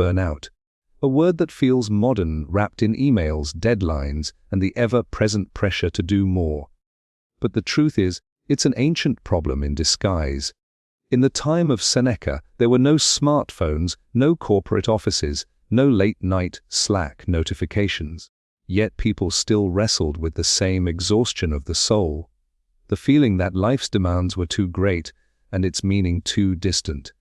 burnout. A word that feels modern, wrapped in emails, deadlines, and the ever-present pressure to do more. But the truth is, it's an ancient problem in disguise. In the time of Seneca, there were no smartphones, no corporate offices, no late-night Slack notifications. Yet people still wrestled with the same exhaustion of the soul. The feeling that life's demands were too great and its meaning too distant.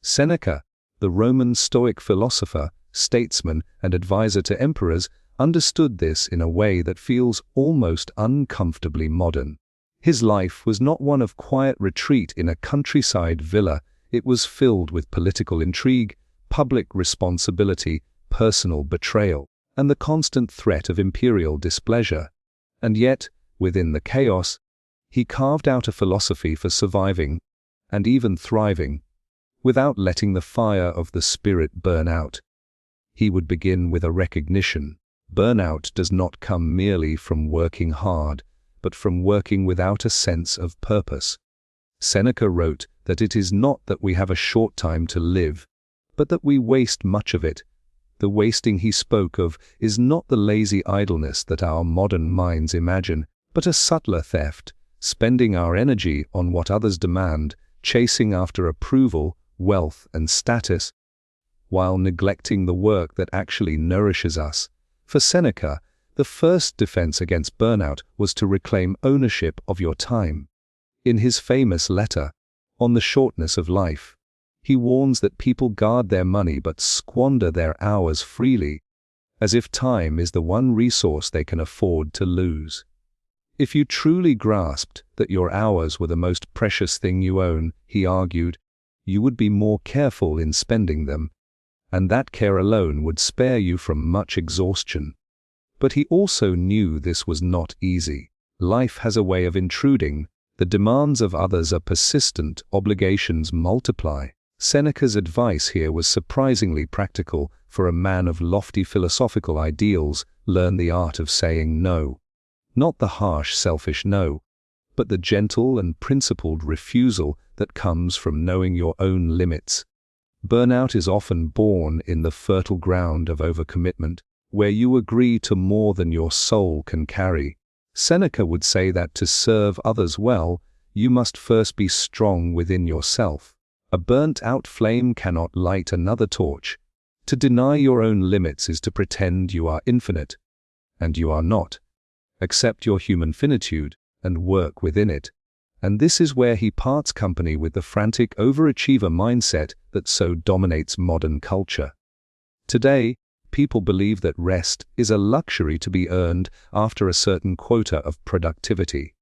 Seneca, the Roman Stoic philosopher, statesman, and advisor to emperors, understood this in a way that feels almost uncomfortably modern. His life was not one of quiet retreat in a countryside villa. It was filled with political intrigue, public responsibility, personal betrayal, and the constant threat of imperial displeasure. And yet, within the chaos, he carved out a philosophy for surviving, and even thriving, without letting the fire of the spirit burn out. He would begin with a recognition. Burnout does not come merely from working hard, but from working without a sense of purpose. Seneca wrote that it is not that we have a short time to live, but that we waste much of it. The wasting he spoke of is not the lazy idleness that our modern minds imagine, but a subtler theft, spending our energy on what others demand, chasing after approval, wealth, and status, while neglecting the work that actually nourishes us. For Seneca, the first defense against burnout was to reclaim ownership of your time. In his famous letter, On the Shortness of Life, he warns that people guard their money but squander their hours freely, as if time is the one resource they can afford to lose. If you truly grasped that your hours were the most precious thing you own, he argued, you would be more careful in spending them, and that care alone would spare you from much exhaustion. But he also knew this was not easy. Life has a way of intruding. The demands of others are persistent, obligations multiply. Seneca's advice here was surprisingly practical for a man of lofty philosophical ideals. Learn the art of saying no. Not the harsh, selfish no, but the gentle and principled refusal that comes from knowing your own limits. Burnout is often born in the fertile ground of overcommitment, where you agree to more than your soul can carry. Seneca would say that to serve others well, you must first be strong within yourself. A burnt-out flame cannot light another torch. To deny your own limits is to pretend you are infinite, and you are not. Accept your human finitude and work within it. And this is where he parts company with the frantic overachiever mindset that so dominates modern culture. Today, people believe that rest is a luxury to be earned after a certain quota of productivity.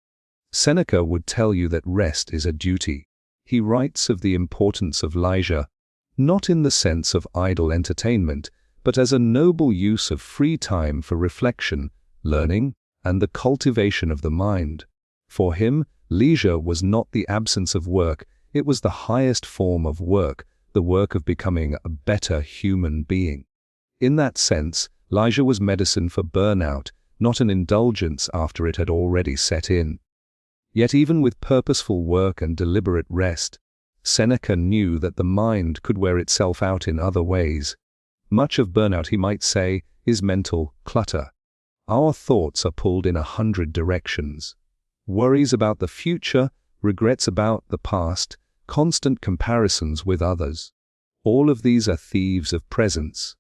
Seneca would tell you that rest is a duty. He writes of the importance of leisure, not in the sense of idle entertainment, but as a noble use of free time for reflection, learning, and the cultivation of the mind. For him, leisure was not the absence of work, it was the highest form of work, the work of becoming a better human being. In that sense, leisure was medicine for burnout, not an indulgence after it had already set in. Yet even with purposeful work and deliberate rest, Seneca knew that the mind could wear itself out in other ways. Much of burnout, he might say, is mental clutter. Our thoughts are pulled in 100 directions. Worries about the future, regrets about the past, constant comparisons with others. All of these are thieves of presence.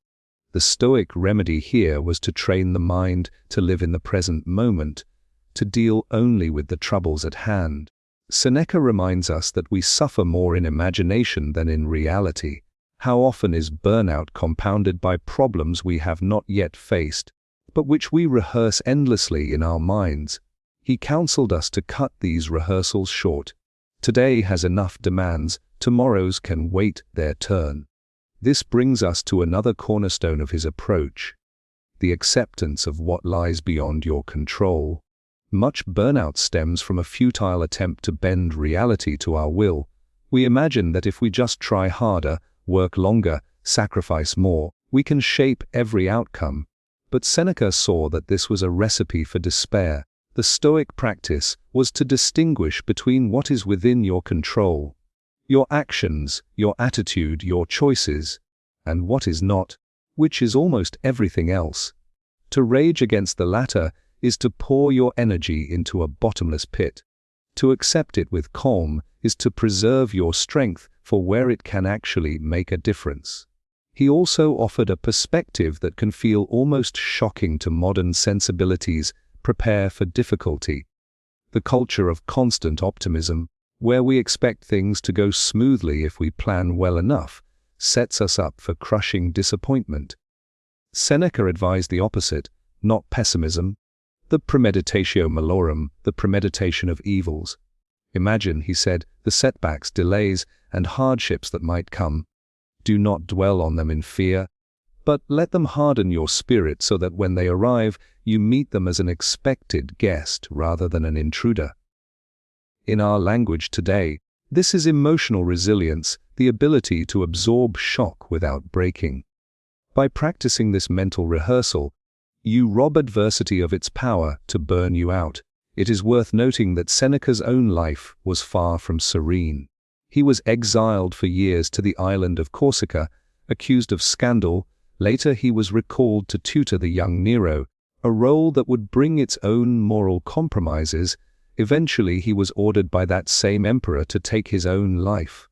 The Stoic remedy here was to train the mind to live in the present moment, to deal only with the troubles at hand. Seneca reminds us that we suffer more in imagination than in reality. How often is burnout compounded by problems we have not yet faced, but which we rehearse endlessly in our minds? He counseled us to cut these rehearsals short. Today has enough demands, tomorrow's can wait their turn. This brings us to another cornerstone of his approach, the acceptance of what lies beyond your control. Much burnout stems from a futile attempt to bend reality to our will. We imagine that if we just try harder, work longer, sacrifice more, we can shape every outcome. But Seneca saw that this was a recipe for despair. The Stoic practice was to distinguish between what is within your control, your actions, your attitude, your choices, and what is not, which is almost everything else. To rage against the latter is to pour your energy into a bottomless pit. To accept it with calm is to preserve your strength for where it can actually make a difference. He also offered a perspective that can feel almost shocking to modern sensibilities. Prepare for difficulty. The culture of constant optimism, where we expect things to go smoothly if we plan well enough, sets us up for crushing disappointment. Seneca advised the opposite, not pessimism, the premeditatio malorum, the premeditation of evils. Imagine, he said, the setbacks, delays, and hardships that might come. Do not dwell on them in fear, but let them harden your spirit so that when they arrive, you meet them as an expected guest rather than an intruder. In our language today, this is emotional resilience, the ability to absorb shock without breaking. By practicing this mental rehearsal, you rob adversity of its power to burn you out. It is worth noting that Seneca's own life was far from serene. He was exiled for years to the island of Corsica, accused of scandal. Later he was recalled to tutor the young Nero, a role that would bring its own moral compromises. Eventually he was ordered by that same emperor to take his own life.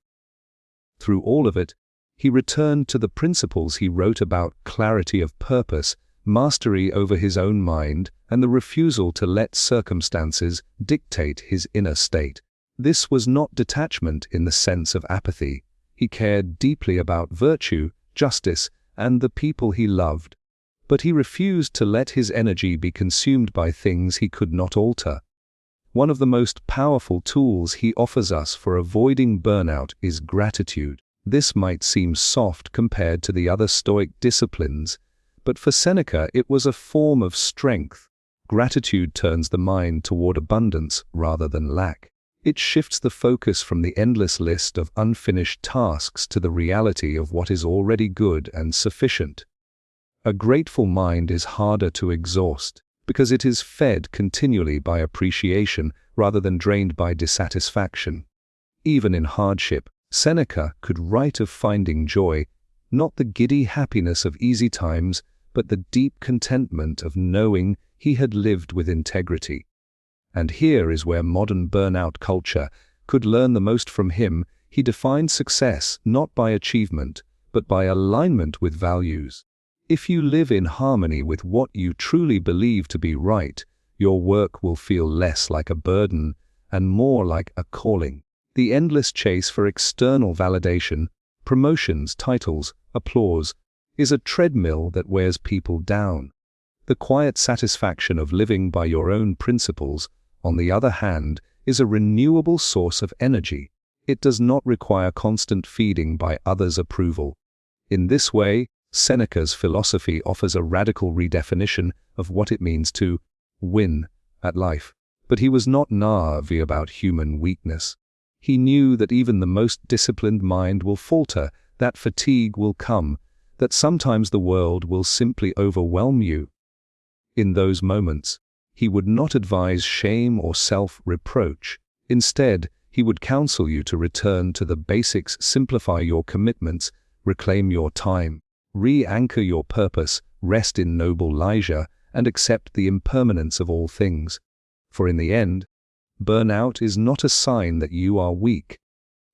Through all of it, he returned to the principles he wrote about: clarity of purpose, mastery over his own mind, and the refusal to let circumstances dictate his inner state. This was not detachment in the sense of apathy. He cared deeply about virtue, justice, and the people he loved. But he refused to let his energy be consumed by things he could not alter. One of the most powerful tools he offers us for avoiding burnout is gratitude. This might seem soft compared to the other Stoic disciplines, but for Seneca it was a form of strength. Gratitude turns the mind toward abundance rather than lack. It shifts the focus from the endless list of unfinished tasks to the reality of what is already good and sufficient. A grateful mind is harder to exhaust, because it is fed continually by appreciation rather than drained by dissatisfaction. Even in hardship, Seneca could write of finding joy, not the giddy happiness of easy times, but the deep contentment of knowing he had lived with integrity. And here is where modern burnout culture could learn the most from him. He defined success not by achievement, but by alignment with values. If you live in harmony with what you truly believe to be right, your work will feel less like a burden and more like a calling. The endless chase for external validation, promotions, titles, applause, is a treadmill that wears people down. The quiet satisfaction of living by your own principles, on the other hand, is a renewable source of energy. It does not require constant feeding by others' approval. In this way, Seneca's philosophy offers a radical redefinition of what it means to win at life. But he was not naive about human weakness. He knew that even the most disciplined mind will falter, that fatigue will come, that sometimes the world will simply overwhelm you. In those moments, he would not advise shame or self-reproach. Instead, he would counsel you to return to the basics, simplify your commitments, reclaim your time, re-anchor your purpose, rest in noble leisure, and accept the impermanence of all things. For in the end, burnout is not a sign that you are weak.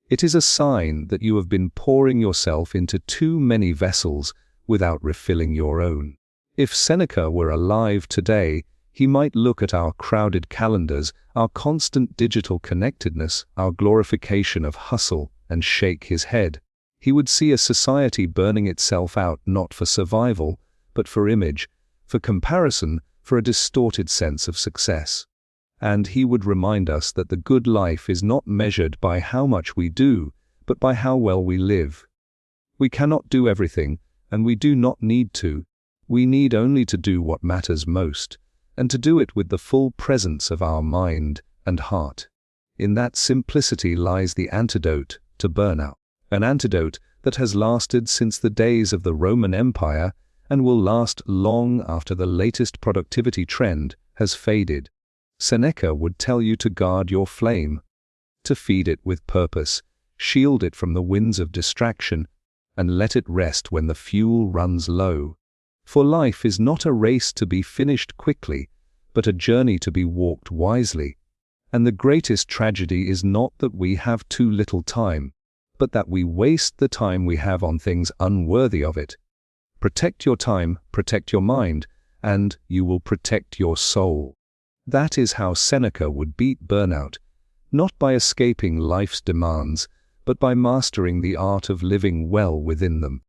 It is a sign that you have been pouring yourself into too many vessels without refilling your own. If Seneca were alive today, he might look at our crowded calendars, our constant digital connectedness, our glorification of hustle, and shake his head. He would see a society burning itself out not for survival, but for image, for comparison, for a distorted sense of success. And he would remind us that the good life is not measured by how much we do, but by how well we live. We cannot do everything, and we do not need to. We need only to do what matters most, and to do it with the full presence of our mind and heart. In that simplicity lies the antidote to burnout, an antidote that has lasted since the days of the Roman Empire and will last long after the latest productivity trend has faded. Seneca would tell you to guard your flame, to feed it with purpose, shield it from the winds of distraction, and let it rest when the fuel runs low. For life is not a race to be finished quickly, but a journey to be walked wisely. And the greatest tragedy is not that we have too little time, but that we waste the time we have on things unworthy of it. Protect your time, protect your mind, and you will protect your soul. That is how Seneca would beat burnout, not by escaping life's demands, but by mastering the art of living well within them.